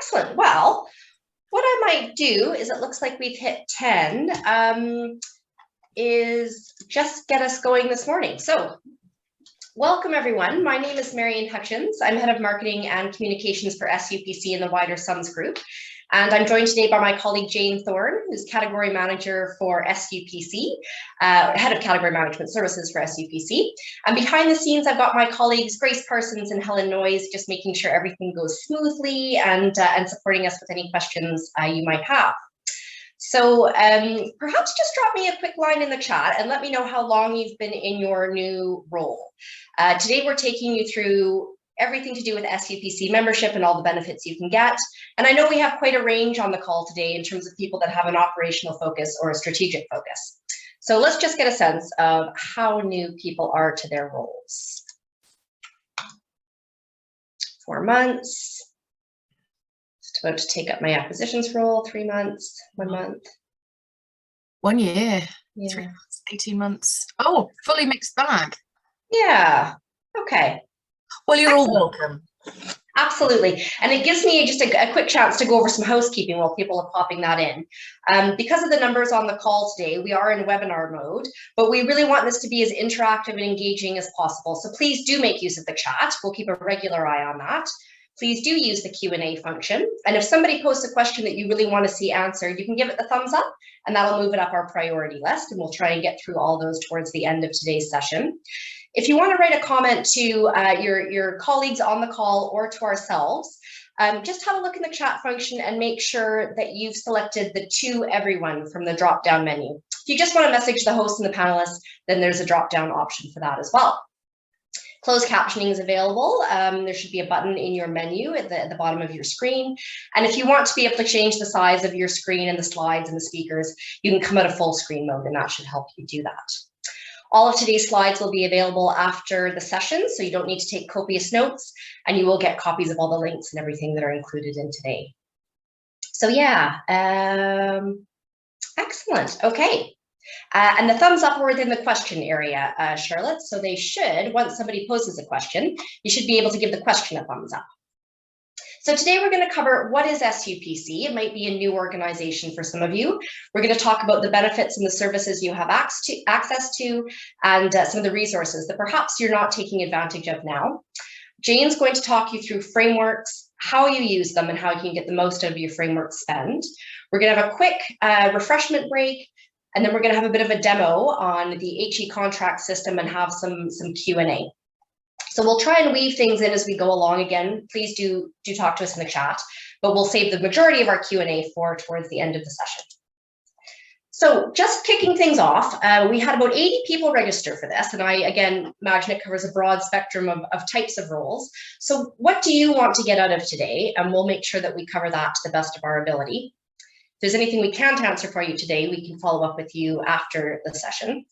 Excellent. Well, what I might do is, it looks like we've hit 10, is just get us going this morning. So welcome everyone. My name is Marian Hutchins. I'm head of marketing and communications for SUPC in the wider SUMS group. And I'm joined today by my colleague Jane Thorne, who's category manager for SUPC, head of category management services for SUPC. And behind the scenes, I've got my colleagues Grace Parsons and Helen Noyes, just making sure everything goes smoothly and supporting us with any questions you might have. So perhaps just drop me a quick line in the chat and let me know how long you've been in your new role. Today, we're taking you through everything to do with SUPC membership and all the benefits you can get. And I know we have quite a range on the call today in terms of people that have an operational focus or a strategic focus. So let's just get a sense of how new people are to their roles. 4 months. Just about to take up my acquisitions role. 3 months, 1 month. 1 year, Yeah. 3 months, 18 months. Oh, fully mixed bag. Yeah, okay. Well, you're Excellent. all welcome. Absolutely. And it gives me just a quick chance to go over some housekeeping while people are popping that in. Because of the numbers on the call today, we are in webinar mode, but we really want this to be as interactive and engaging as possible. So please do make use of the chat. We'll keep a regular eye on that. Please do use the Q&A function. And if somebody posts a question that you really want to see answered, you can give it the thumbs up and that'll move it up our priority list. And we'll try and get through all those towards the end of today's session. If you want to write a comment to your colleagues on the call or to ourselves, just have a look in the chat function and make sure that you've selected the to everyone from the drop-down menu. If you just want to message the host and the panelists, then there's a drop-down option for that as well. Closed captioning is available. There should be a button in your menu at the bottom of your screen. And if you want to be able to change the size of your screen and the slides and the speakers, you can come out of full screen mode and that should help you do that. All of today's slides will be available after the session, so you don't need to take copious notes, and you will get copies of all the links and everything that are included in today. So yeah, excellent, okay. And the thumbs up are within the question area, Charlotte, so they should, once somebody poses a question, you should be able to give the question a thumbs up. So today we're going to cover what is SUPC. It might be a new organization for some of you. We're going to talk about the benefits and the services you have access to and some of the resources that perhaps you're not taking advantage of now. Jane's going to talk you through frameworks, how you use them and how you can get the most out of your framework spend. We're going to have a quick refreshment break, and then we're going to have a bit of a demo on the HE contract system and have some Q&A. So we'll try and weave things in as we go along. Again, please do talk to us in the chat, but we'll save the majority of our Q&A for towards the end of the session. So just kicking things off, we had about 80 people register for this, and I, again, imagine it covers a broad spectrum of types of roles. So what do you want to get out of today? And we'll make sure that we cover that to the best of our ability. If there's anything we can't answer for you today, we can follow up with you after the session.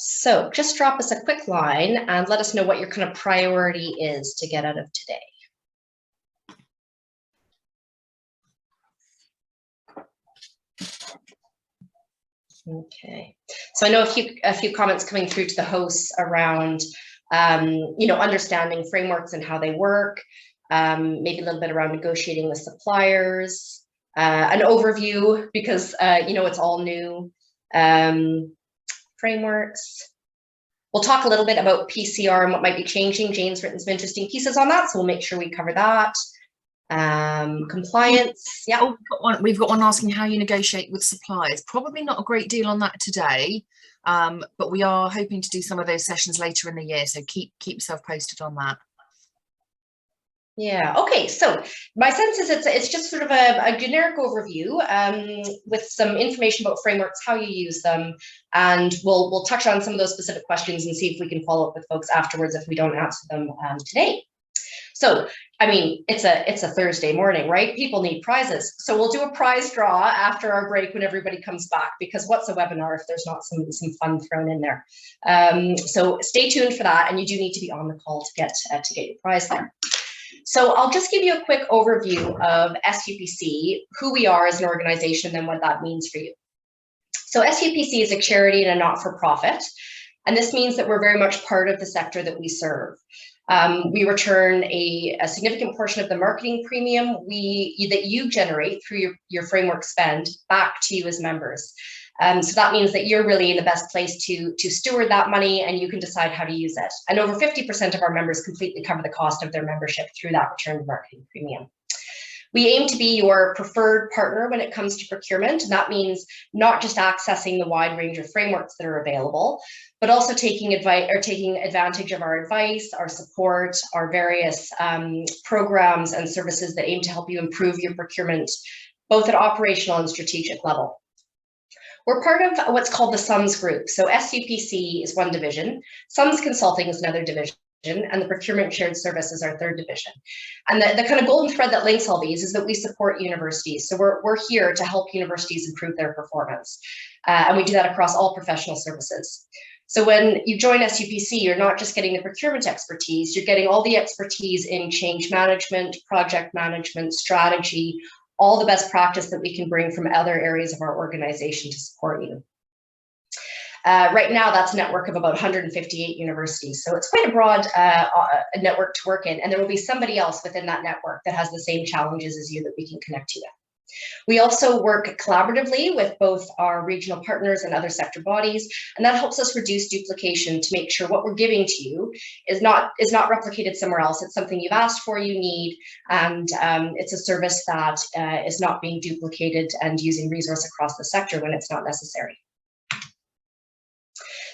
So just drop us a quick line and let us know what your kind of priority is to get out of today. Okay, so I know a few comments coming through to the hosts around, understanding frameworks and how they work, maybe a little bit around negotiating with suppliers, an overview because, it's all new. Frameworks. We'll talk a little bit about PCR and what might be changing. Jane's written some interesting pieces on that, so we'll make sure we cover that. Compliance, yeah. Oh, we've got one asking how you negotiate with suppliers. Probably not a great deal on that today, but we are hoping to do some of those sessions later in the year, so keep yourself posted on that. Yeah, okay, so my sense is it's just sort of a generic overview with some information about frameworks, how you use them, and we'll touch on some of those specific questions and see if we can follow up with folks afterwards if we don't answer them today. So, I mean, it's a Thursday morning, right? People need prizes. So we'll do a prize draw after our break when everybody comes back, because what's a webinar if there's not some fun thrown in there? So stay tuned for that, and you do need to be on the call to get your prize there. So I'll just give you a quick overview of SUPC, who we are as an organization and what that means for you. So SUPC is a charity and a not-for-profit, and this means that we're very much part of the sector that we serve. We return a significant portion of the marketing premium that you generate through your framework spend back to you as members. So that means that you're really in the best place to steward that money, and you can decide how to use it. And over 50% of our members completely cover the cost of their membership through that returned marketing premium. We aim to be your preferred partner when it comes to procurement, and that means not just accessing the wide range of frameworks that are available, but also taking advantage of our advice, our support, our various programs and services that aim to help you improve your procurement, both at operational and strategic level. We're part of what's called the SUMS group. So SUPC is one division, SUMS Consulting is another division, and the Procurement Shared Service is our third division. And the kind of golden thread that links all these is that we support universities. So we're here to help universities improve their performance. And we do that across all professional services. So when you join SUPC, you're not just getting the procurement expertise, you're getting all the expertise in change management, project management, strategy, all the best practice that we can bring from other areas of our organization to support you. Right now, that's a network of about 158 universities. So it's quite a broad network to work in, and there will be somebody else within that network that has the same challenges as you that we can connect you with. We also work collaboratively with both our regional partners and other sector bodies, and that helps us reduce duplication to make sure what we're giving to you is not replicated somewhere else. It's something you've asked for, you need, and it's a service that is not being duplicated and using resource across the sector when it's not necessary.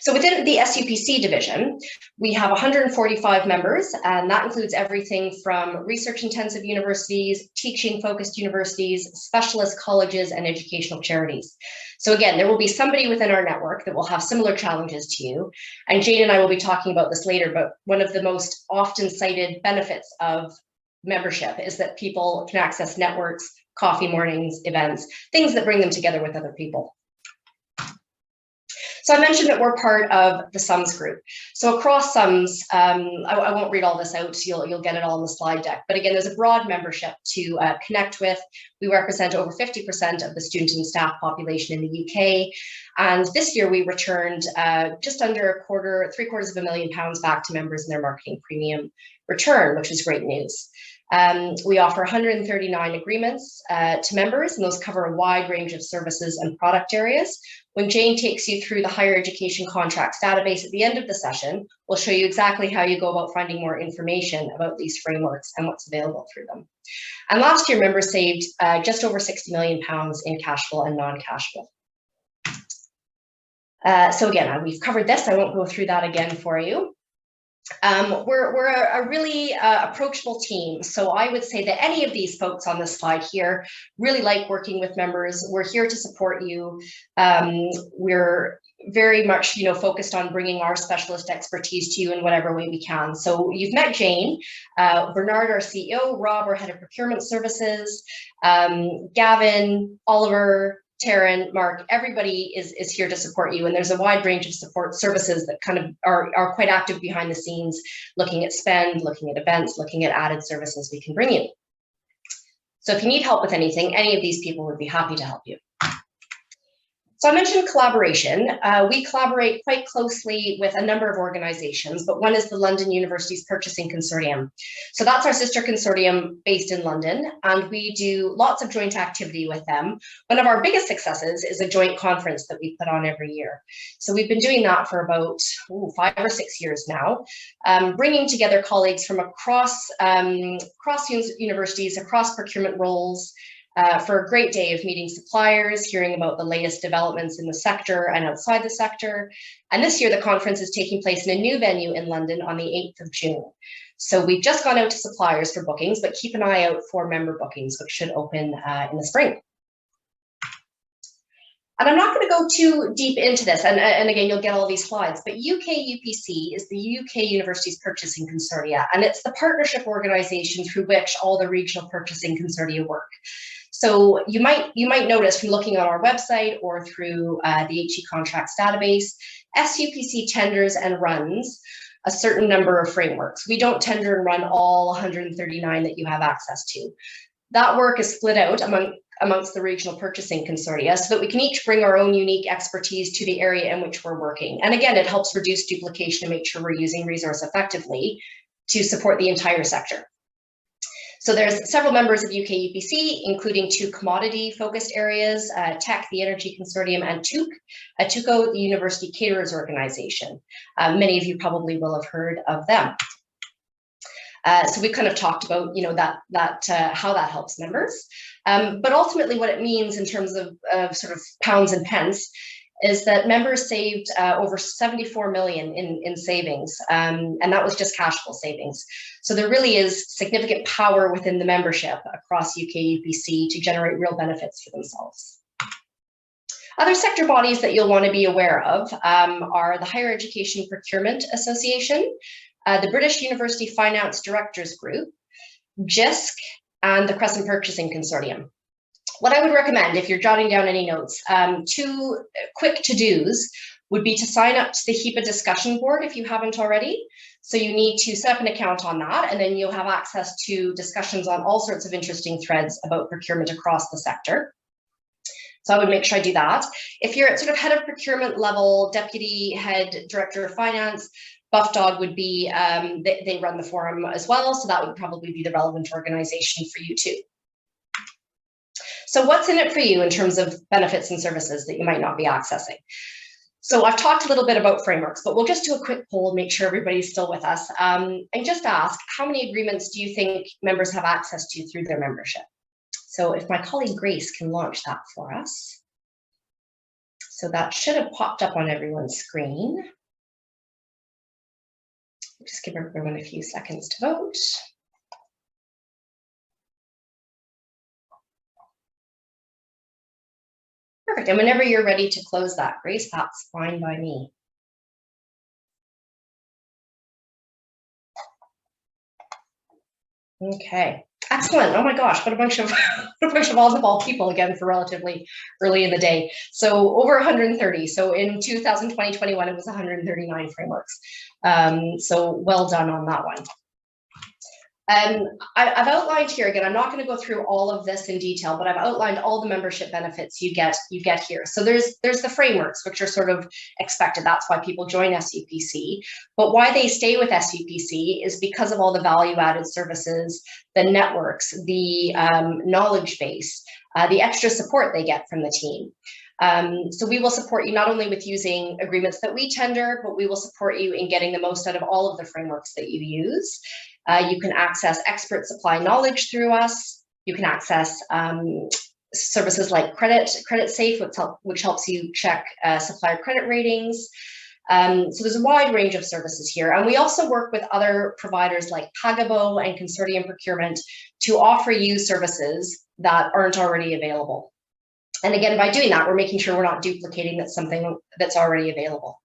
So within the SUPC division, we have 145 members, and that includes everything from research-intensive universities, teaching-focused universities, specialist colleges, and educational charities. So again, there will be somebody within our network that will have similar challenges to you, and Jane and I will be talking about this later, but one of the most often cited benefits of membership is that people can access networks, coffee mornings, events, things that bring them together with other people. So I mentioned that we're part of the SUMS group. So across SUMS, I won't read all this out, so you'll get it all in the slide deck. But again, there's a broad membership to connect with. We represent over 50% of the student and staff population in the UK. And this year we returned just under £750,000 back to members in their marketing premium return, which is great news. We offer 139 agreements to members, and those cover a wide range of services and product areas. When Jane takes you through the higher education contracts database at the end of the session, we'll show you exactly how you go about finding more information about these frameworks and what's available through them. And last year, members saved just over £60 million in cash flow and non-cash flow. So again, we've covered this. I won't go through that again for you. We're a really approachable team. So I would say that any of these folks on this slide here really like working with members. We're here to support you. We're very much, focused on bringing our specialist expertise to you in whatever way we can. So you've met Jane, Bernard, our CEO, Rob, our head of procurement services, Gavin, Oliver, Taryn, Mark, everybody is here to support you, and there's a wide range of support services that kind of are quite active behind the scenes, looking at spend, looking at events, looking at added services we can bring you. So if you need help with anything, any of these people would be happy to help you. So I mentioned collaboration. We collaborate quite closely with a number of organizations, but one is the London University's Purchasing Consortium. So that's our sister consortium based in London, and we do lots of joint activity with them. One of our biggest successes is a joint conference that we put on every year. So we've been doing that for about 5 or 6 years now, bringing together colleagues from across universities, across procurement roles, for a great day of meeting suppliers, hearing about the latest developments in the sector and outside the sector. And this year, the conference is taking place in a new venue in London on the 8th of June. So we've just gone out to suppliers for bookings, but keep an eye out for member bookings, which should open in the spring. And I'm not going to go too deep into this, and again, you'll get all these slides, but UKUPC is the UK Universities Purchasing Consortia, and it's the partnership organization through which all the regional purchasing consortia work. So you might notice from looking on our website or through the HE contracts database, SUPC tenders and runs a certain number of frameworks. We don't tender and run all 139 that you have access to. That work is split out amongst the regional purchasing consortia so that we can each bring our own unique expertise to the area in which we're working. And again, it helps reduce duplication and make sure we're using resource effectively to support the entire sector. So there's several members of UK UPC, including 2 commodity-focused areas, TEC, the Energy Consortium, and TUCO, the University Caterers Organization. Many of you probably will have heard of them. So we kind of talked about, how that helps members. But ultimately what it means in terms of sort of pounds and pence is that members saved over 74 million in savings, and that was just cash flow savings. So there really is significant power within the membership across UK UPC to generate real benefits for themselves. Other sector bodies that you'll want to be aware of are the Higher Education Procurement Association, the British University Finance Directors Group, JISC, and the Crescent Purchasing Consortium. What I would recommend, if you're jotting down any notes, 2 quick to-dos would be to sign up to the HEPA discussion board if you haven't already. So you need to set up an account on that, and then you'll have access to discussions on all sorts of interesting threads about procurement across the sector. So I would make sure I do that. If you're at sort of head of procurement level, deputy head, director of finance, BuffDog would be, they run the forum as well, so that would probably be the relevant organization for you too. So what's in it for you in terms of benefits and services that you might not be accessing? So I've talked a little bit about frameworks, but we'll just do a quick poll, make sure everybody's still with us, and just ask, how many agreements do you think members have access to through their membership? So if my colleague Grace can launch that for us. So that should have popped up on everyone's screen. Just give everyone a few seconds to vote. Perfect, and whenever you're ready to close that, Grace, that's fine by me. Okay, excellent. Oh my gosh, what a bunch of on-the-ball people again for relatively early in the day. So over 130. So in 2020-21, it was 139 frameworks. So well done on that one. I've outlined here, again, I'm not going to go through all of this in detail, but I've outlined all the membership benefits you get here. So there's the frameworks, which are sort of expected. That's why people join SUPC. But why they stay with SUPC is because of all the value-added services, the networks, the knowledge base, the extra support they get from the team. So we will support you not only with using agreements that we tender, but we will support you in getting the most out of all of the frameworks that you use. You can access expert supply knowledge through us. You can access services like Credit Safe, which helps you check supplier credit ratings. So there's a wide range of services here. And we also work with other providers like Pagabo and Consortium Procurement to offer you services that aren't already available. And again, by doing that, we're making sure we're not duplicating something that's already available.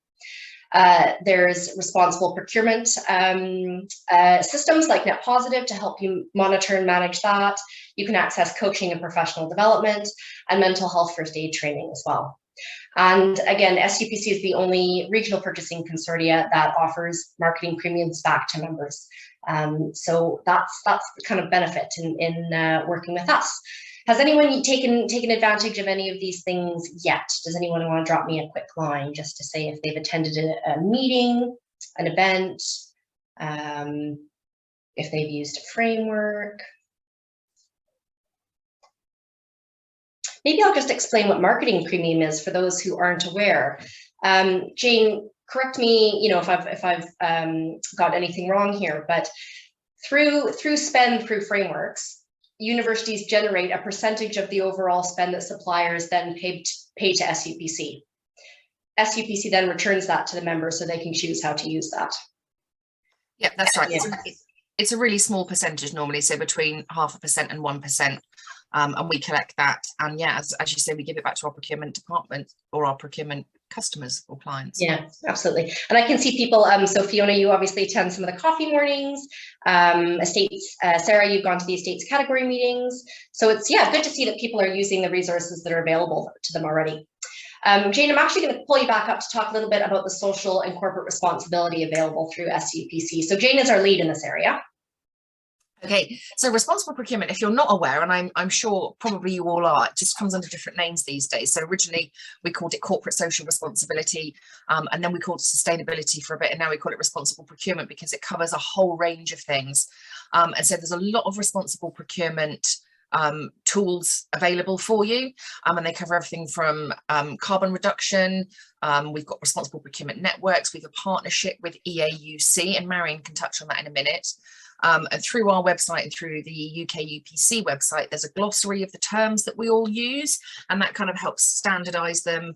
There's responsible procurement systems like Net Positive to help you monitor and manage that. You can access coaching and professional development and mental health first aid training as well. And again, SUPC is the only regional purchasing consortia that offers marketing premiums back to members. So that's the kind of benefit in working with us. Has anyone taken advantage of any of these things yet? Does anyone want to drop me a quick line just to say if they've attended a meeting, an event, if they've used a framework? Maybe I'll just explain what marketing premium is for those who aren't aware. Jane, correct me, if I've got anything wrong here, but through spend through frameworks, universities generate a percentage of the overall spend that suppliers then pay to SUPC. SUPC then returns that to the members so they can choose how to use that. Yeah, that's right. Yeah. It's a really small percentage normally, so between 0.5% and 1%. And we collect that. And yeah, as you say, we give it back to our procurement department or our procurement customers or clients. Yeah, absolutely. And I can see people, so Fiona, you obviously attend some of the coffee mornings, estates, Sarah, you've gone to the estates category meetings. So it's, yeah, good to see that people are using the resources that are available to them already. Jane, I'm actually going to pull you back up to talk a little bit about the social and corporate responsibility available through SUPC. So Jane is our lead in this area. Okay, so responsible procurement, if you're not aware, and I'm sure probably you all are, it just comes under different names these days. So originally we called it corporate social responsibility, and then we called it sustainability for a bit, and now we call it responsible procurement because it covers a whole range of things. And so there's a lot of responsible procurement tools available for you, and they cover everything from carbon reduction. We've got responsible procurement networks. We have a partnership with EAUC, and Marion can touch on that in a minute. And through our website and through the UK UPC website, there's a glossary of the terms that we all use, and that kind of helps standardise them.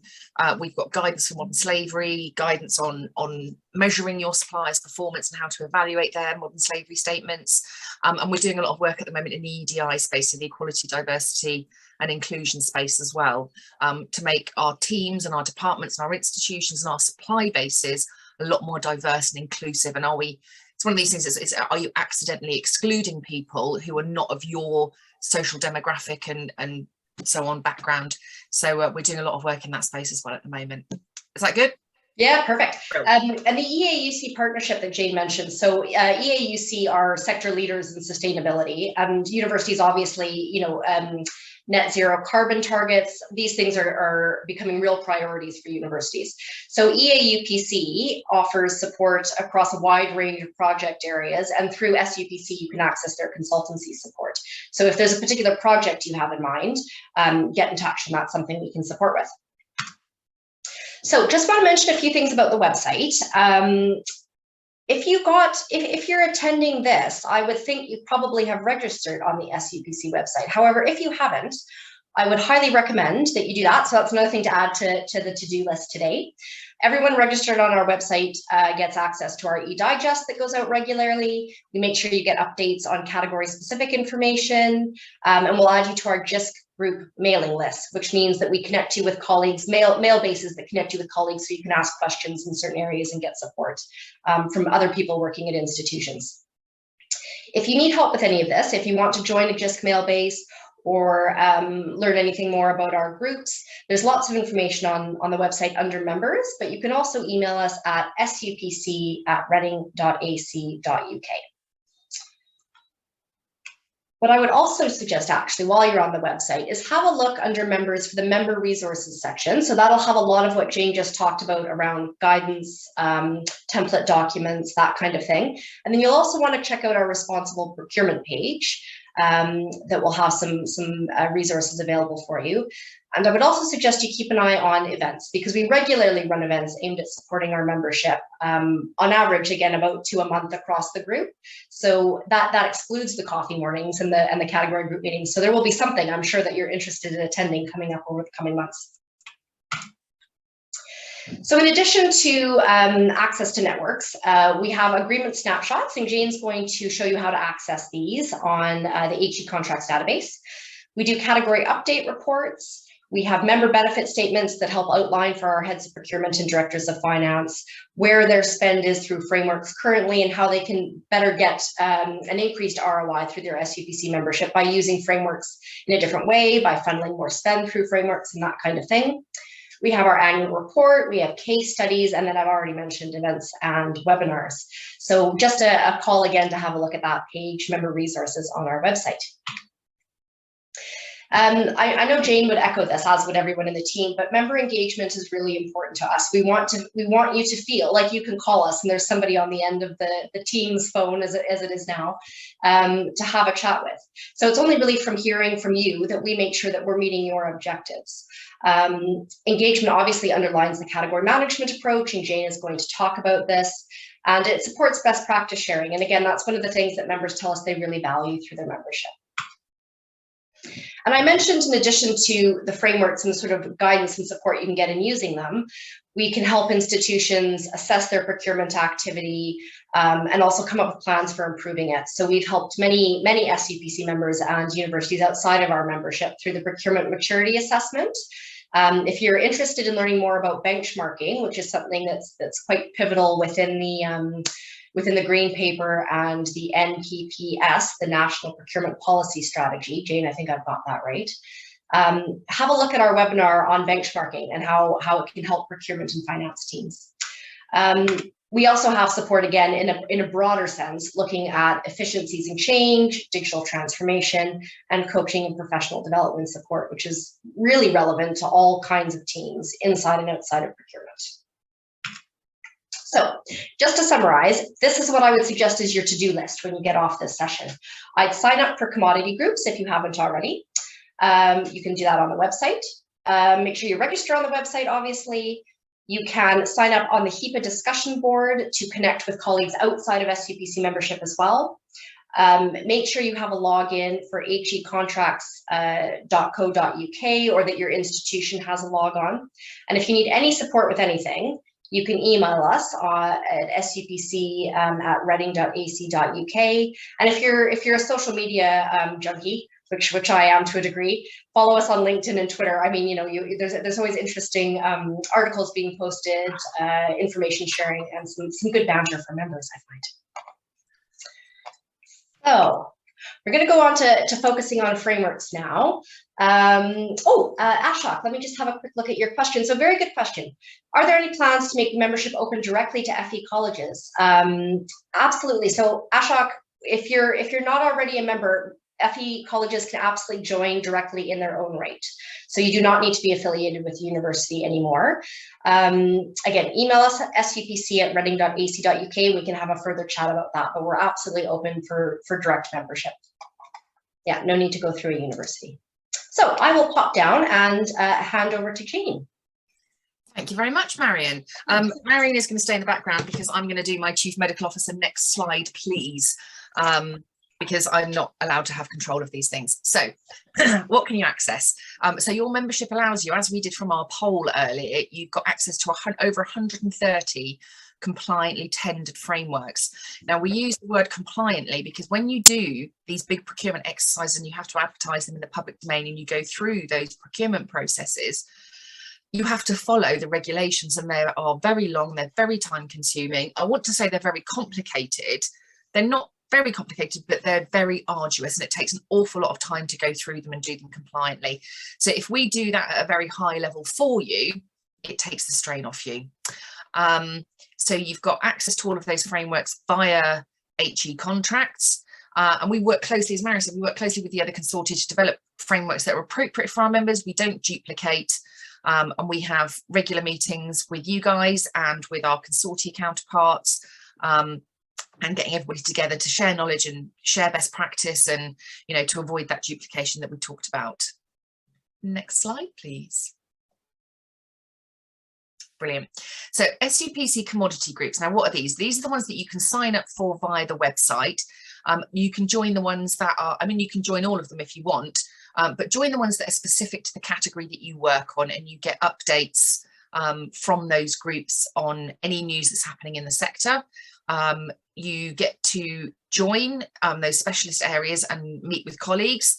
We've got guidance for modern slavery, guidance on measuring your suppliers' performance and how to evaluate their modern slavery statements. And we're doing a lot of work at the moment in the EDI space, so the equality, diversity and inclusion space as well, to make our teams and our departments and our institutions and our supply bases a lot more diverse and inclusive. And it's one of these things, are you accidentally excluding people who are not of your social demographic and so on background? So we're doing a lot of work in that space as well at the moment. Is that good? Yeah, perfect. And the EAUC partnership that Jane mentioned. So EAUC are sector leaders in sustainability, and universities obviously, net zero carbon targets. These things are becoming real priorities for universities. So EAUPC offers support across a wide range of project areas, and through SUPC you can access their consultancy support. So if there's a particular project you have in mind, get in touch, and that's something we can support with. So just want to mention a few things about the website. If you're attending this, I would think you probably have registered on the SUPC website. However, if you haven't, I would highly recommend that you do that. So that's another thing to add to the to-do list today. Everyone registered on our website gets access to our e-digest that goes out regularly. We make sure you get updates on category-specific information, and we'll add you to our JISC group mailing list, which means that we connect you with colleagues, mail bases that connect you with colleagues so you can ask questions in certain areas and get support from other people working at institutions. If you need help with any of this, if you want to join a JISC mail base or learn anything more about our groups, there's lots of information on the website under members, but you can also email us at supc@reading.ac.uk. What I would also suggest, actually, while you're on the website, is have a look under members for the member resources section. So that'll have a lot of what Jane just talked about around guidance, template documents, that kind of thing. And then you'll also want to check out our responsible procurement page that will have some resources available for you. And I would also suggest you keep an eye on events, because we regularly run events aimed at supporting our membership, on average, again, about 2 a month across the group. So that excludes the coffee mornings and the category group meetings. So there will be something I'm sure that you're interested in attending coming up over the coming months. So in addition to access to networks, we have agreement snapshots, and Jane's going to show you how to access these on the HE contracts database. We do category update reports. We have member benefit statements that help outline for our heads of procurement and directors of finance where their spend is through frameworks currently and how they can better get an increased ROI through their SUPC membership by using frameworks in a different way, by funneling more spend through frameworks and that kind of thing. We have our annual report, we have case studies, and then I've already mentioned events and webinars. So just a call again to have a look at that page, member resources on our website. I know Jane would echo this, as would everyone in the team, but member engagement is really important to us. We want you to feel like you can call us and there's somebody on the end of the team's phone, as it is now, to have a chat with. So it's only really from hearing from you that we make sure that we're meeting your objectives. Engagement obviously underlines the category management approach, and Jane is going to talk about this, and it supports best practice sharing. And again, that's one of the things that members tell us they really value through their membership. And I mentioned, in addition to the frameworks and the sort of guidance and support you can get in using them, we can help institutions assess their procurement activity and also come up with plans for improving it. So we've helped many SUPC members and universities outside of our membership through the procurement maturity assessment. If you're interested in learning more about benchmarking, which is something that's quite pivotal within the Green Paper and the NPPS, the National Procurement Policy Strategy. Jane, I think I've got that right. Have a look at our webinar on benchmarking and how it can help procurement and finance teams. We also have support, again, in a broader sense, looking at efficiencies and change, digital transformation, and coaching and professional development support, which is really relevant to all kinds of teams inside and outside of procurement. So just to summarize, this is what I would suggest is your to-do list when you get off this session. I'd sign up for commodity groups if you haven't already. You can do that on the website. Make sure you register on the website, obviously. You can sign up on the HEPA discussion board to connect with colleagues outside of SUPC membership as well. Make sure you have a login for hecontracts.co.uk or that your institution has a log on. And if you need any support with anything, you can email us at supc@reading.ac.uk. And if you're a social media junkie, which I am to a degree, follow us on LinkedIn and Twitter. I mean, there's always interesting articles being posted, information sharing, and some good banter for members, I find. So we're going to go on to focusing on frameworks now. Ashok, let me just have a quick look at your question. So very good question. Are there any plans to make membership open directly to FE colleges? Absolutely. So Ashok, if you're not already a member, FE colleges can absolutely join directly in their own right. So you do not need to be affiliated with the university anymore. Again, email us at supc@reading.ac.uk. We can have a further chat about that, but we're absolutely open for direct membership. Yeah, no need to go through a university. So I will pop down and hand over to Jane. Thank you very much, Marion. Marion is going to stay in the background because I'm going to do my Chief Medical Officer. Next slide, please. Because I'm not allowed to have control of these things. So what can you access? So your membership allows you, as we did from our poll earlier, you've got access to over 130 compliantly tendered frameworks. Now we use the word compliantly because when you do these big procurement exercises and you have to advertise them in the public domain and you go through those procurement processes, you have to follow the regulations, and they are very long, they're very time consuming. I want to say they're very complicated. They're not very complicated, but they're very arduous, and it takes an awful lot of time to go through them and do them compliantly. So if we do that at a very high level for you, it takes the strain off you. So you've got access to all of those frameworks via HE contracts, and we work closely, as Mary said, we work closely with the other consortia to develop frameworks that are appropriate for our members. We don't duplicate, and we have regular meetings with you guys and with our consortia counterparts, and getting everybody together to share knowledge and share best practice, and to avoid that duplication that we talked about. Next slide, please. Brilliant. So SUPC commodity groups. Now, what are these? These are the ones that you can sign up for via the website. You can join the ones that are, you can join all of them if you want, but join the ones that are specific to the category that you work on, and you get updates from those groups on any news that's happening in the sector. You get to join those specialist areas and meet with colleagues.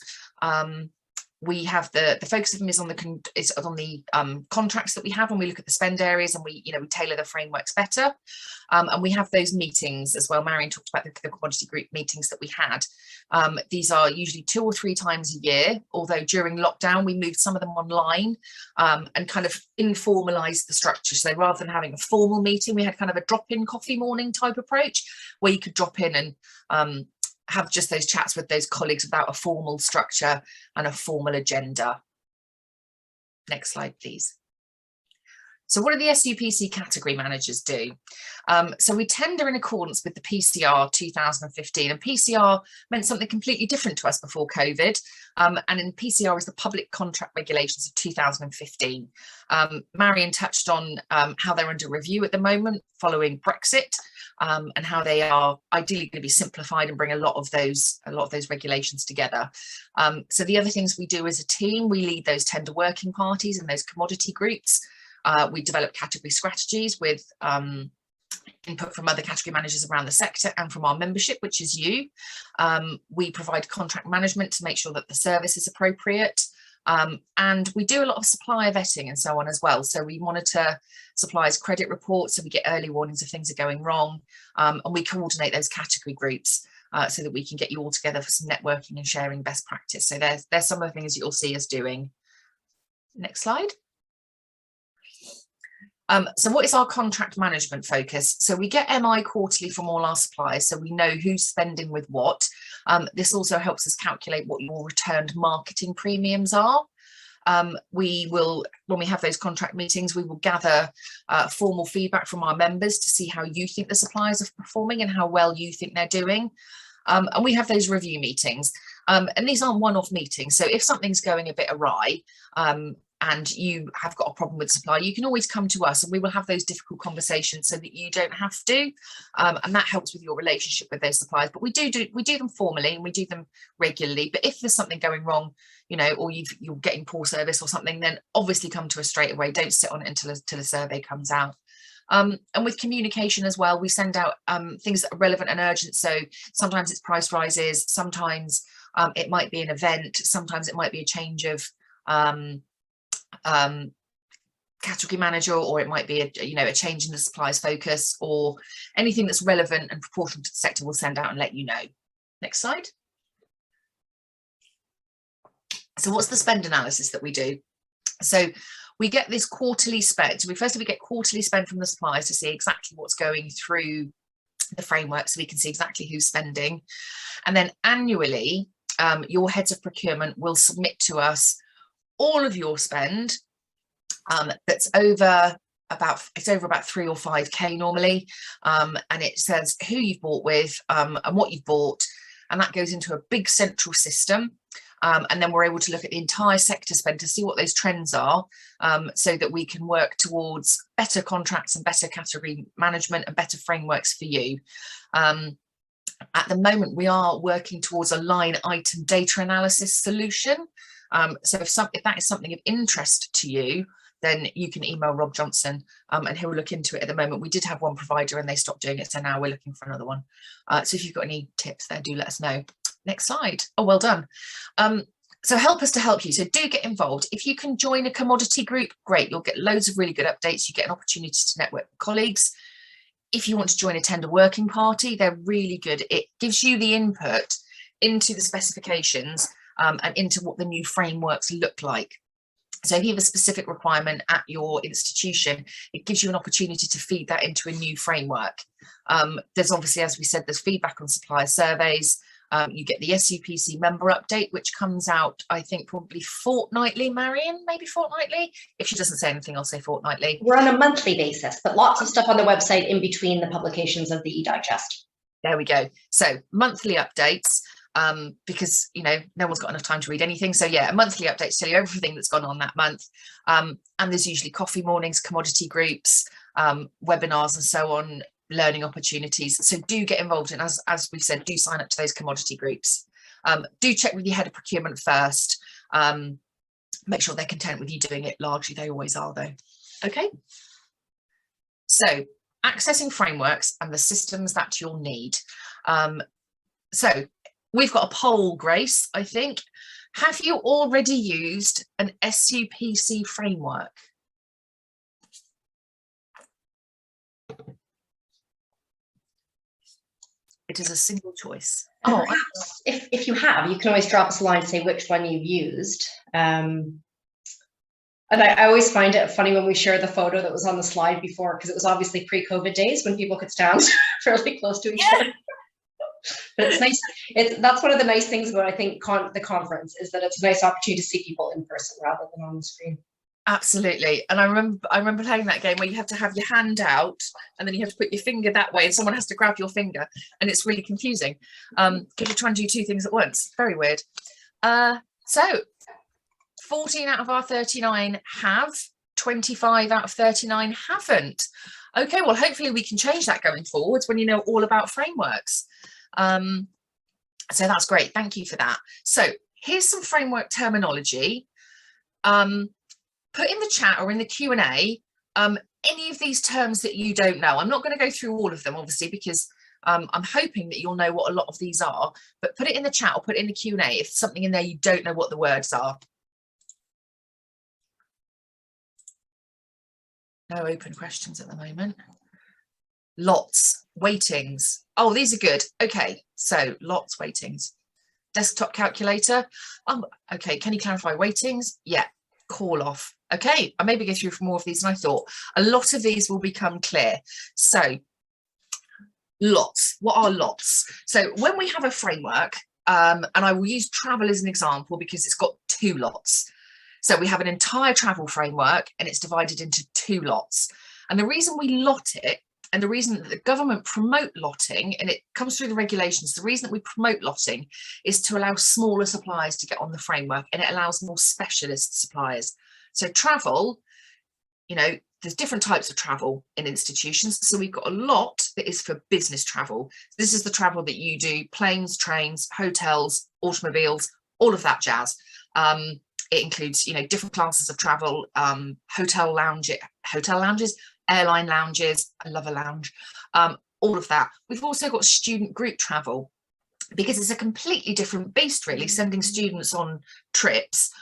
We have the focus of them is on the contracts that we have, and we look at the spend areas, and we tailor the frameworks better. And we have those meetings as well. Marion talked about the commodity group meetings that we had. These are usually 2 or 3 times a year, although during lockdown we moved some of them online and kind of informalized the structure. So rather than having a formal meeting, we had kind of a drop-in coffee morning type approach where you could drop in and have just those chats with those colleagues without a formal structure and a formal agenda. Next slide, please. So what do the SUPC category managers do? So we tender in accordance with the PCR 2015, and PCR meant something completely different to us before COVID. And in PCR is the public contract regulations of 2015. Marion touched on how they're under review at the moment following Brexit, and how they are ideally going to be simplified and bring a lot of those regulations together. So the other things we do as a team, we lead those tender working parties and those commodity groups. We develop category strategies with input from other category managers around the sector and from our membership, which is you. We provide contract management to make sure that the service is appropriate. And we do a lot of supplier vetting and so on as well. So we monitor suppliers' credit reports, so we get early warnings if things are going wrong, and we coordinate those category groups so that we can get you all together for some networking and sharing best practice. So there's some of the things that you'll see us doing. Next slide. So what is our contract management focus? So we get MI quarterly from all our suppliers, so we know who's spending with what. This also helps us calculate what your returned marketing premiums are. We will, when we have those contract meetings, we will gather formal feedback from our members to see how you think the suppliers are performing and how well you think they're doing. And we have those review meetings. And these aren't one-off meetings. So if something's going a bit awry, and you have got a problem with supply, you can always come to us and we will have those difficult conversations so that you don't have to. And that helps with your relationship with those suppliers. But we do them formally and we do them regularly. But if there's something going wrong, you know, or you're getting poor service or something, then obviously come to us straight away. Don't sit on it until the survey comes out. And with communication as well, we send out things that are relevant and urgent. So sometimes it's price rises, sometimes it might be an event, sometimes it might be a change of category manager, or it might be a change in the supplier's focus, or anything that's relevant and proportional to the sector we'll send out and let you know. Next slide. So what's the spend analysis that we do? So we get this quarterly spend. So first we get quarterly spend from the suppliers to see exactly what's going through the framework, so we can see exactly who's spending. And then annually, your heads of procurement will submit to us all of your spend that's over about 3 or 5k normally, and it says who you've bought with and what you've bought, and that goes into a big central system. And then we're able to look at the entire sector spend to see what those trends are, so that we can work towards better contracts and better category management and better frameworks for you. At the moment, we are working towards a line item data analysis solution. So if that is something of interest to you, then you can email Rob Johnson and he'll look into it. At the moment, we did have one provider and they stopped doing it, so now we're looking for another one. So if you've got any tips there, do let us know. Next slide. Oh, well done. So help us to help you. So do get involved. If you can join a commodity group, great. You'll get loads of really good updates. You get an opportunity to network with colleagues. If you want to join a tender working party, they're really good. It gives you the input into the specifications and into what the new frameworks look like. So if you have a specific requirement at your institution, it gives you an opportunity to feed that into a new framework. There's obviously, as we said, there's feedback on supplier surveys. You get the SUPC member update, which comes out, I think, probably fortnightly, Marion, maybe fortnightly. If she doesn't say anything, I'll say fortnightly. We're on a monthly basis, but lots of stuff on the website in between the publications of the e-digest. There we go. So monthly updates, because, you know, no one's got enough time to read anything. So yeah, a monthly update to tell you everything that's gone on that month. And there's usually coffee mornings, commodity groups, webinars and so on, learning opportunities. So do get involved, and as we've said, do sign up to those commodity groups. Do check with your head of procurement first. Make sure they're content with you doing it. Largely they always are though. Okay, so accessing frameworks and the systems that you'll need. So we've got a poll, Grace, I think. Have you already used an SUPC framework? It is a single choice. Oh, if you have, you can always drop us a line to say which one you've used. And I always find it funny when we share the photo that was on the slide before, because it was obviously pre-COVID days when people could stand fairly close to each other. But it's nice. That's one of the nice things about, I think, the conference, is that it's a nice opportunity to see people in person rather than on the screen. Absolutely. And I remember playing that game where you have to have your hand out and then you have to put your finger that way and someone has to grab your finger, and it's really confusing because you're trying to do two things at once. Very weird. So 14 out of our 39 have, 25 out of 39 haven't. Okay, well, hopefully we can change that going forwards when you know all about frameworks. So that's great. Thank you for that. So here's some framework terminology. Put in the chat or in the Q&A any of these terms that you don't know. I'm not going to go through all of them, obviously, because I'm hoping that you'll know what a lot of these are, but put it in the chat or put it in the Q&A if something in there you don't know what the words are. No open questions at the moment. Lots, weightings. Oh, these are good. Okay, so lots, weightings. Desktop calculator. Okay, can you clarify weightings? Yeah. Call off. Okay, I maybe go through more of these than I thought. A lot of these will become clear. So lots, what are lots? So when we have a framework, and I will use travel as an example because it's got 2 lots. So we have an entire travel framework and it's divided into 2 lots. And the reason we lot it, and the reason that the government promote lotting, and it comes through the regulations, the reason that we promote lotting is to allow smaller suppliers to get on the framework, and it allows more specialist suppliers. So travel, you know, there's different types of travel in institutions. So we've got a lot that is for business travel. This is the travel that you do, planes, trains, hotels, automobiles, all of that jazz. It includes, you know, different classes of travel, hotel lounges, airline lounges. I love a lounge. All of that. We've also got student group travel, because it's a completely different beast, really, sending students on trips.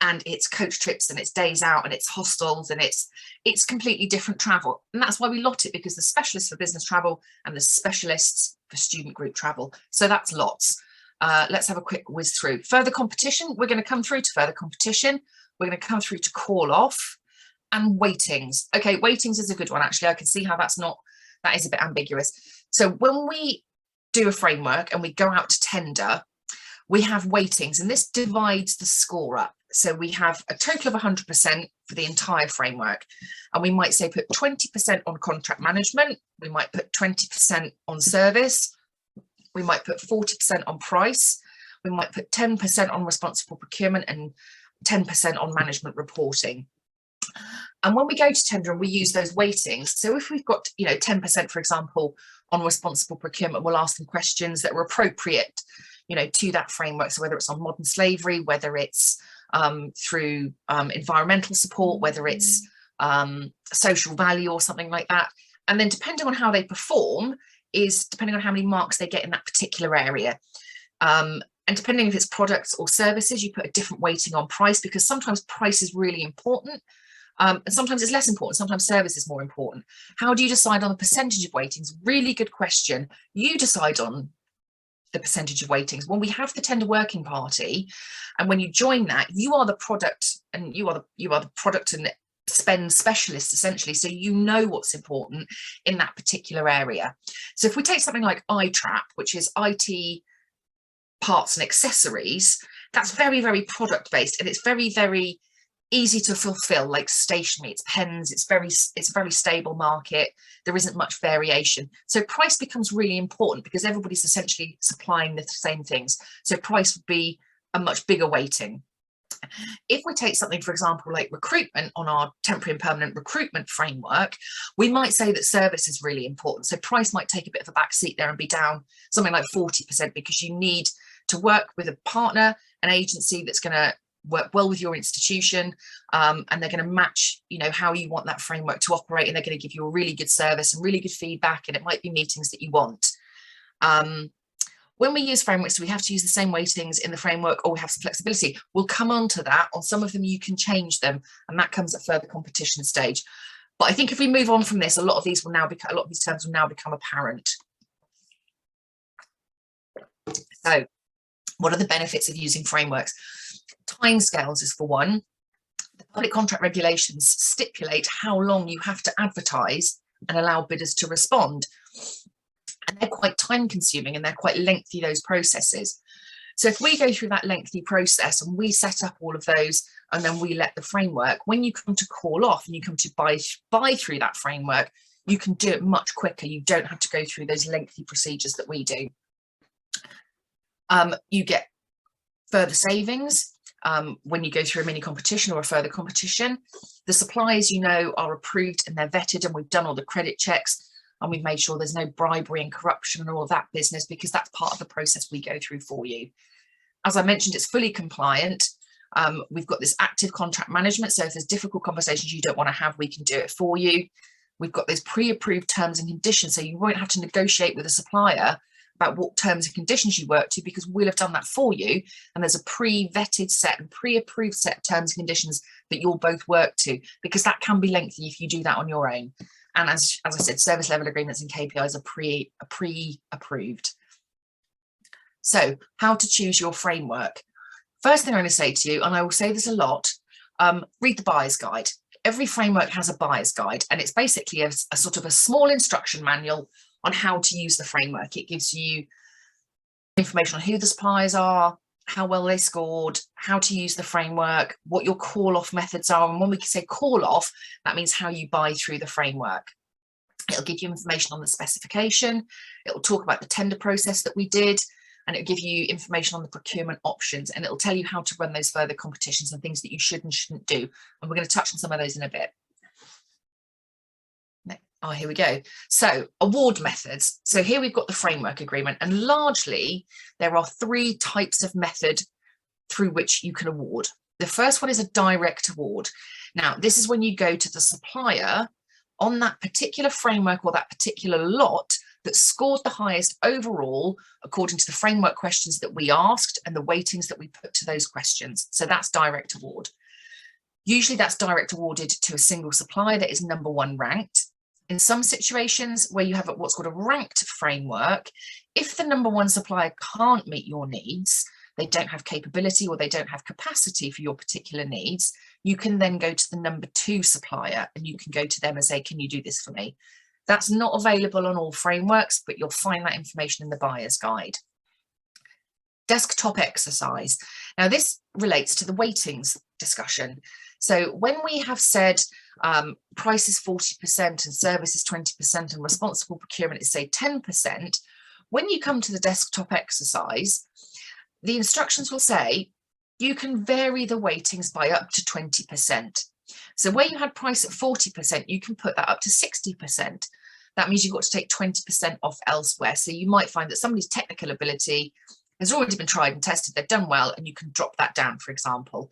And it's coach trips and it's days out and it's hostels and it's completely different travel. And that's why we lot it, because the specialists for business travel and the specialists for student group travel. So that's lots. Let's have a quick whiz through. Further competition, we're going to come through to further competition. We're going to come through to call off and weightings. Okay, weightings is a good one, actually. I can see how that is a bit ambiguous. So when we do a framework and we go out to tender, we have weightings, and this divides the score up. So we have a total of 100% for the entire framework. And we might say put 20% on contract management. We might put 20% on service. We might put 40% on price. We might put 10% on responsible procurement and 10% on management reporting. And when we go to tender and we use those weightings, so if we've got, you know, 10%, for example, on responsible procurement, we'll ask them questions that are appropriate, you know, to that framework. So whether it's on modern slavery, whether it's through environmental support, whether it's social value or something like that. And then depending on how they perform is depending on how many marks they get in that particular area. And depending if it's products or services, you put a different weighting on price, because sometimes price is really important. And sometimes it's less important. Sometimes service is more important. How do you decide on the percentage of weightings? Really good question. You decide on the percentage of weightings when we have the tender working party, and when you join that, you are the product, and you are the product and spend specialist, essentially, so you know what's important in that particular area. So if we take something like iTrap, which is IT parts and accessories, that's very, very product based, and it's very, very easy to fulfill, like stationery, it's pens, it's a very stable market. There isn't much variation. So price becomes really important because everybody's essentially supplying the same things. So price would be a much bigger weighting. If we take something, for example, like recruitment on our temporary and permanent recruitment framework, we might say that service is really important. So price might take a bit of a back seat there and be down something like 40%, because you need to work with a partner, an agency that's going to work well with your institution, and they're going to match, you know, how you want that framework to operate, and they're going to give you a really good service and really good feedback, and it might be meetings that you want. When we use frameworks, we have to use the same weightings in the framework, or we have some flexibility. We'll come on to that. On some of them you can change them, and that comes at further competition stage. But I think if we move on from this, a lot of these terms will now become apparent. So what are the benefits of using frameworks? Timescales is for one. The public contract regulations stipulate how long you have to advertise and allow bidders to respond. And they're quite time consuming, and they're quite lengthy, those processes. So if we go through that lengthy process and we set up all of those, and then we let the framework, when you come to call off and you come to buy through that framework, you can do it much quicker. You don't have to go through those lengthy procedures that we do. You get further savings when you go through a mini competition or a further competition. The suppliers, you know, are approved and they're vetted, and we've done all the credit checks, and we've made sure there's no bribery and corruption and all of that business, because that's part of the process we go through for you. As I mentioned, it's fully compliant. We've got this active contract management, so if there's difficult conversations you don't want to have, we can do it for you. We've got those pre-approved terms and conditions, so you won't have to negotiate with a supplier about what terms and conditions you work to, because we'll have done that for you, and there's a pre-vetted set and pre-approved set of terms and conditions that you'll both work to, because that can be lengthy if you do that on your own. And as I said, service level agreements and KPIs are pre-approved. So how to choose your framework? First thing I'm going to say to you, and I will say this a lot, read the buyer's guide. Every framework has a buyer's guide, and it's basically a sort of a small instruction manual on how to use the framework. It gives you information on who the suppliers are, how well they scored, how to use the framework, what your call-off methods are. And when we say call-off, that means how you buy through the framework. It'll give you information on the specification. It'll talk about the tender process that we did, and it'll give you information on the procurement options, and it'll tell you how to run those further competitions and things that you should and shouldn't do. And we're going to touch on some of those in a bit. Oh, here we go. So award methods. So here we've got the framework agreement, and largely there are 3 types of method through which you can award. The first one is a direct award. Now, this is when you go to the supplier on that particular framework or that particular lot that scored the highest overall according to the framework questions that we asked and the weightings that we put to those questions. So that's direct award. Usually that's direct awarded to a single supplier that is #1 ranked. In some situations where you have what's called a ranked framework, if the #1 supplier can't meet your needs, they don't have capability or they don't have capacity for your particular needs, you can then go to the #2 supplier and you can go to them and say, can you do this for me? That's not available on all frameworks, but you'll find that information in the buyer's guide. Desktop exercise. Now this relates to the weightings discussion. So when we have said price is 40% and service is 20% and responsible procurement is say 10%, when you come to the desktop exercise, the instructions will say you can vary the weightings by up to 20%. So where you had price at 40%, you can put that up to 60%. That means you've got to take 20% off elsewhere. So you might find that somebody's technical ability has already been tried and tested, they've done well, and you can drop that down, for example.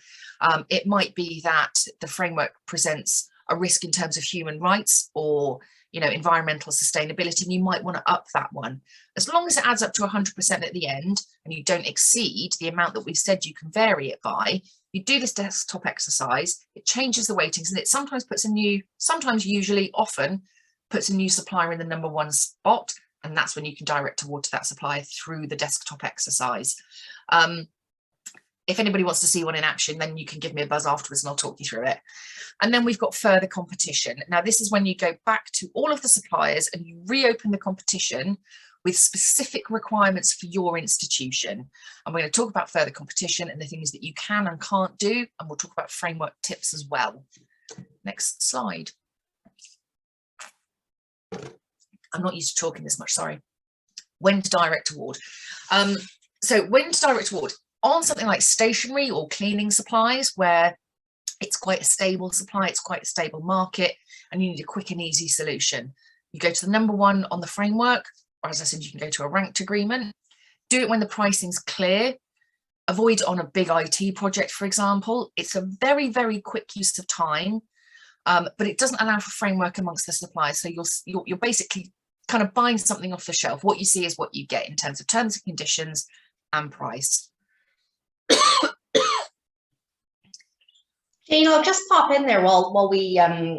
It might be that the framework presents a risk in terms of human rights or environmental sustainability, and you might want to up that one. As long as it adds up to 100% at the end and you don't exceed the amount that we've said you can vary it by, you do this desktop exercise, it changes the weightings, and it sometimes puts often puts a new supplier in the #1 spot, and that's when you can direct award to that supplier through the desktop exercise. If anybody wants to see one in action, then you can give me a buzz afterwards and I'll talk you through it. And then we've got further competition. Now, this is when you go back to all of the suppliers and you reopen the competition with specific requirements for your institution. And we're going to talk about further competition and the things that you can and can't do. And we'll talk about framework tips as well. Next slide. I'm not used to talking this much, sorry. When to direct award. So when to direct award on something like stationery or cleaning supplies, where it's quite a stable supply, it's quite a stable market, and you need a quick and easy solution. You go to the #1 on the framework, or as I said, you can go to a ranked agreement. Do it when the pricing's clear. Avoid on a big IT project, for example. It's a very, very quick use of time, but it doesn't allow for framework amongst the suppliers. So you're basically kind of buying something off the shelf. What you see is what you get in terms of terms and conditions and price. Jane, I'll just pop in there while we in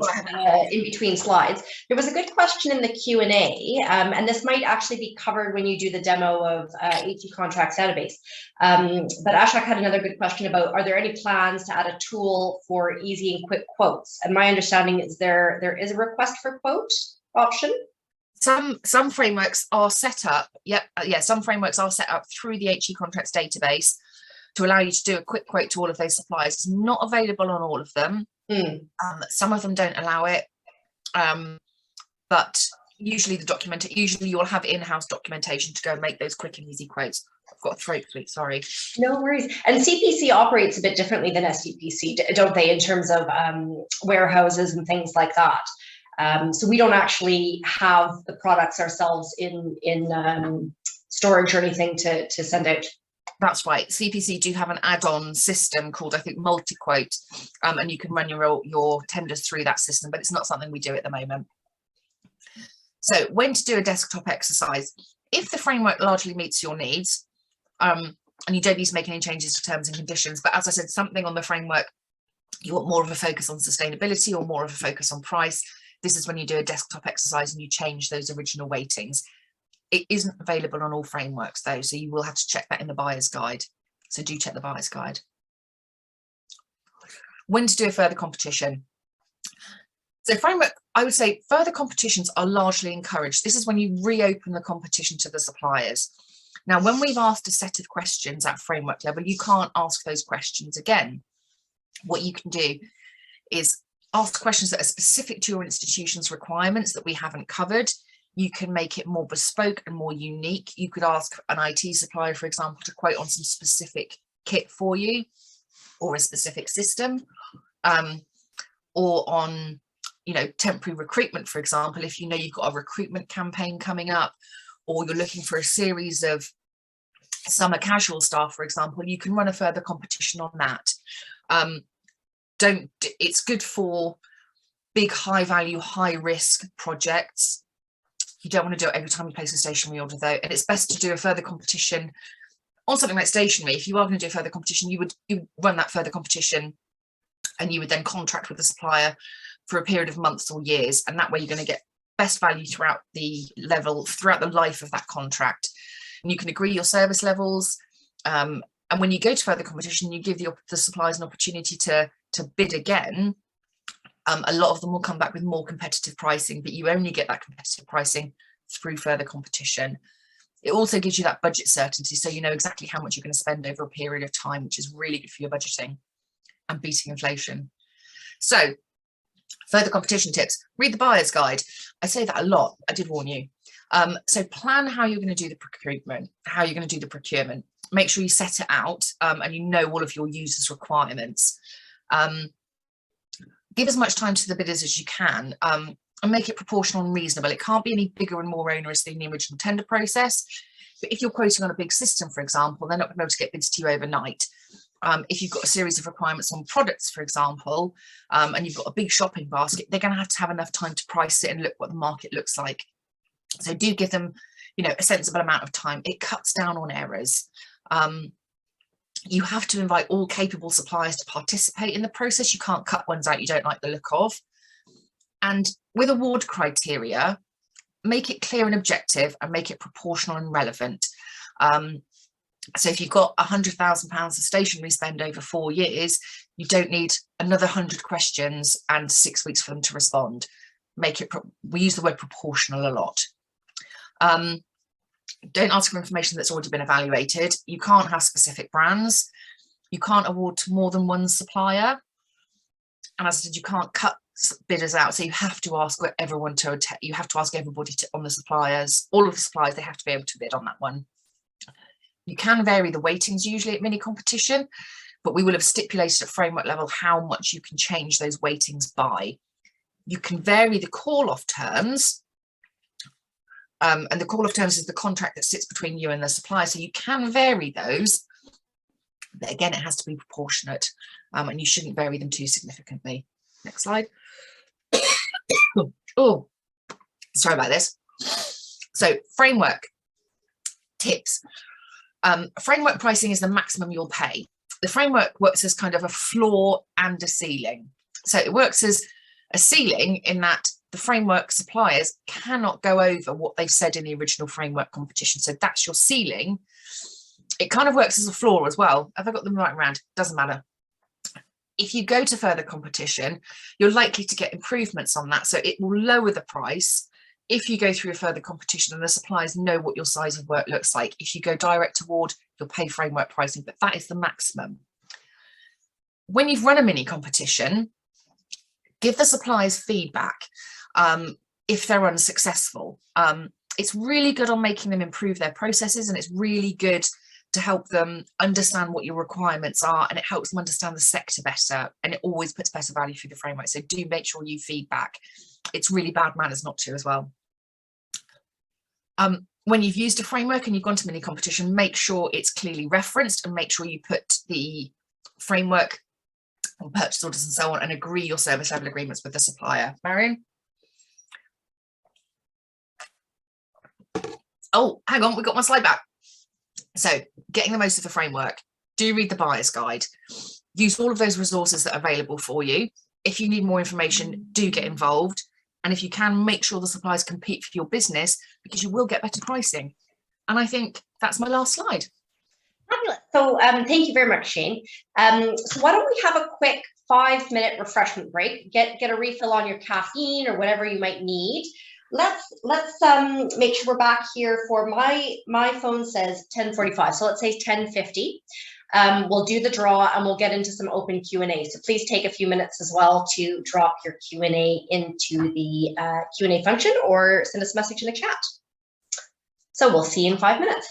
between slides. There was a good question in the Q&A, and this might actually be covered when you do the demo of HE Contracts Database. But Ashok had another good question about, are there any plans to add a tool for easy and quick quotes? And my understanding is there is a request for quote option. Some frameworks are set up. Some frameworks are set up through the HE Contracts Database to allow you to do a quick quote to all of those suppliers. It's not available on all of them. Some of them don't allow it, but usually you'll have in-house documentation to go and make those quick and easy quotes. I've got a throat fleet, sorry. No worries. And CPC operates a bit differently than SUPC, don't they, in terms of warehouses and things like that. So we don't actually have the products ourselves in storage or anything to send out. That's right. CPC do have an add-on system called, I think, multi-quote, and you can run your tenders through that system, but it's not something we do at the moment. So when to do a desktop exercise. If the framework largely meets your needs, and you don't need to make any changes to terms and conditions, but as I said, something on the framework, you want more of a focus on sustainability or more of a focus on price, this is when you do a desktop exercise and you change those original weightings. It isn't available on all frameworks though, so you will have to check that in the buyer's guide. So do check the buyer's guide. When to do a further competition. So framework, I would say further competitions are largely encouraged. This is when you reopen the competition to the suppliers. Now, when we've asked a set of questions at framework level, you can't ask those questions again. What you can do is ask questions that are specific to your institution's requirements that we haven't covered. You can make it more bespoke and more unique. You could ask an IT supplier, for example, to quote on some specific kit for you, or a specific system, or on, you know, temporary recruitment, for example. If you know you've got a recruitment campaign coming up, or you're looking for a series of summer casual staff, for example, you can run a further competition on that. It's good for big, high value, high risk projects. You don't want to do it every time you place a stationery order though, and it's best to do a further competition on something like stationery. If you are going to do a further competition, you would run that further competition, and you would then contract with the supplier for a period of months or years, and that way you're going to get best value throughout the life of that contract. And you can agree your service levels, and when you go to further competition, you give the suppliers an opportunity to bid again. A lot of them will come back with more competitive pricing, but you only get that competitive pricing through further competition. It also gives you that budget certainty, so you know exactly how much you're going to spend over a period of time, which is really good for your budgeting and beating inflation. So further competition tips: read the buyer's guide. I say that a lot, I did warn you. So plan how you're going to do the procurement, make sure you set it out, and you know all of your users' requirements. Give as much time to the bidders as you can, and make it proportional and reasonable. It can't be any bigger and more onerous than the original tender process. But if you're quoting on a big system, for example, they're not going to be able to get bids to you overnight. If you've got a series of requirements on products, for example, and you've got a big shopping basket, they're going to have enough time to price it and look what the market looks like. So do give them, you know, a sensible amount of time. It cuts down on errors. You have to invite all capable suppliers to participate in the process. You can't cut ones out you don't like the look of. And with award criteria, make it clear and objective, and make it proportional and relevant. So if you've got £100,000 of stationery spend over 4 years, you don't need another 100 questions and 6 weeks for them to respond. We use the word proportional a lot. Don't ask for information that's already been evaluated. You can't have specific brands. You can't award to more than one supplier. And as I said, you can't cut bidders out. So you have to ask everyone you have to ask everybody on the suppliers, all of the suppliers, they have to be able to bid on that one. You can vary the weightings usually at mini competition, but we will have stipulated at framework level how much you can change those weightings by. You can vary the call-off terms. And the call-off terms is the contract that sits between you and the supplier. So you can vary those, but again, it has to be proportionate, and you shouldn't vary them too significantly. Next slide. Oh, sorry about this. So framework tips. Framework pricing is the maximum you'll pay. The framework works as kind of a floor and a ceiling. So it works as a ceiling in that the framework suppliers cannot go over what they've said in the original framework competition. So that's your ceiling. It kind of works as a floor as well. Have I got them right around? Doesn't matter. If you go to further competition, you're likely to get improvements on that. So it will lower the price if you go through a further competition and the suppliers know what your size of work looks like. If you go direct award, you'll pay framework pricing, but that is the maximum. When you've run a mini competition, give the suppliers feedback if they're unsuccessful. It's really good on making them improve their processes, and it's really good to help them understand what your requirements are, and it helps them understand the sector better, and it always puts better value through the framework. So do make sure you feedback. It's really bad manners not to as well. When you've used a framework and you've gone to mini competition, make sure it's clearly referenced, and make sure you put the framework and purchase orders and so on, and agree your service level agreements with the supplier. Marion? Oh, hang on, we've got my slide back. So getting the most of the framework, do read the buyer's guide. Use all of those resources that are available for you. If you need more information, do get involved. And if you can, make sure the suppliers compete for your business, because you will get better pricing. And I think that's my last slide. Fabulous. So thank you very much, Shane. So why don't we have a quick 5-minute refreshment break. Get a refill on your caffeine or whatever you might need. Let's make sure we're back here for my phone says 10:45, so let's say 10:50. We'll do the draw and we'll get into some open Q&A. So please take a few minutes as well to drop your Q&A into the Q&A function or send us a message in the chat. So we'll see you in 5 minutes.